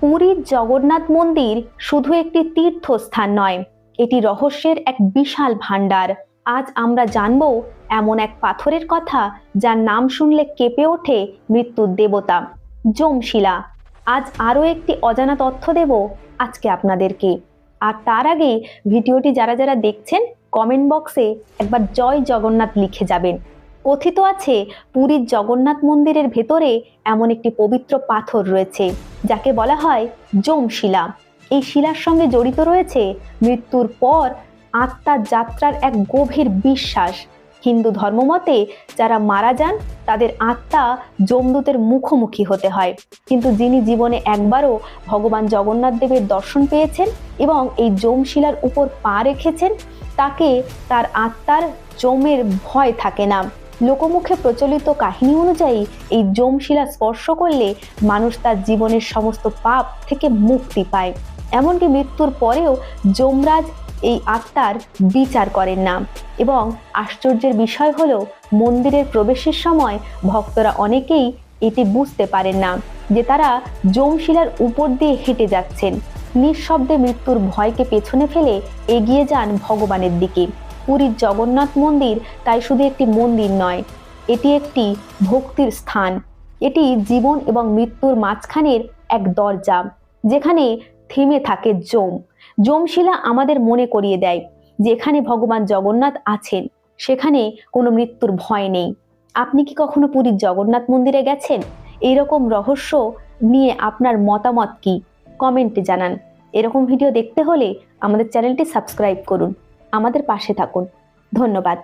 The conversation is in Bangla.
পুরীর জগন্নাথ মন্দির শুধু একটি তীর্থস্থান নয়, এটি রহস্যের এক বিশাল ভাণ্ডার। আজ আমরা জানব এমন এক পাথরের কথা যার নাম শুনলে কেঁপে ওঠে মৃত্যুর দেবতা, যমশিলা। আজ আরও একটি অজানা তথ্য দেব আজকে আপনাদেরকে। আর তার আগে ভিডিওটি যারা যারা দেখছেন কমেন্ট বক্সে একবার জয় জগন্নাথ লিখে যাবেন। কথিত আছে পুরীর জগন্নাথ মন্দিরের ভেতরে এমন একটি পবিত্র পাথর রয়েছে যাকে বলা হয় যমশিলা। এই শিলার সঙ্গে জড়িত রয়েছে মৃত্যুর পর আত্মার যাত্রার এক গভীর বিশ্বাস। হিন্দু ধর্মমতে যারা মারা যান তাদের আত্মা যমদূতের মুখোমুখি হতে হয়, কিন্তু যিনি জীবনে একবারও ভগবান জগন্নাথ দেবের দর্শন পেয়েছেন এবং এই যমশিলার উপর পা রেখেছেন তাকে তার আত্মার যমের ভয় থাকে না। লোকমুখে প্রচলিত কাহিনী অনুযায়ী এই যমশিলা স্পর্শ করলে মানুষ তার জীবনের সমস্ত পাপ থেকে মুক্তি পায়। এমনকি মৃত্যুর পরেও যমরাজ এই আত্মার বিচার করেন না। এবং আশ্চর্যের বিষয় হলো মন্দিরের প্রবেশের সময় ভক্তরা অনেকেই এটি বুঝতে পারেন না যে তারা যমশিলার উপর দিয়ে হেঁটে যাচ্ছেন। নিঃশব্দে মৃত্যুর ভয়কে পেছনে ফেলে এগিয়ে যান ভগবানের দিকে। পুরীর জগন্নাথ মন্দির তাই শুধু একটি মন্দির নয়, এটি একটি ভক্তির স্থান। এটি জীবন এবং মৃত্যুর মাঝখানের এক দরজা, যেখানে থেমে থাকে যমশিলা আমাদের মনে করিয়ে দেয় যেখানে ভগবান জগন্নাথ আছেন সেখানে কোনো মৃত্যুর ভয় নেই। আপনি কি কখনো পুরীর জগন্নাথ মন্দিরে গেছেন? এইরকম রহস্য নিয়ে আপনার মতামত কি কমেন্টে জানান। এরকম ভিডিও দেখতে হলে আমাদের চ্যানেলটি সাবস্ক্রাইব করুন, আমাদের পাশে থাকুন। ধন্যবাদ।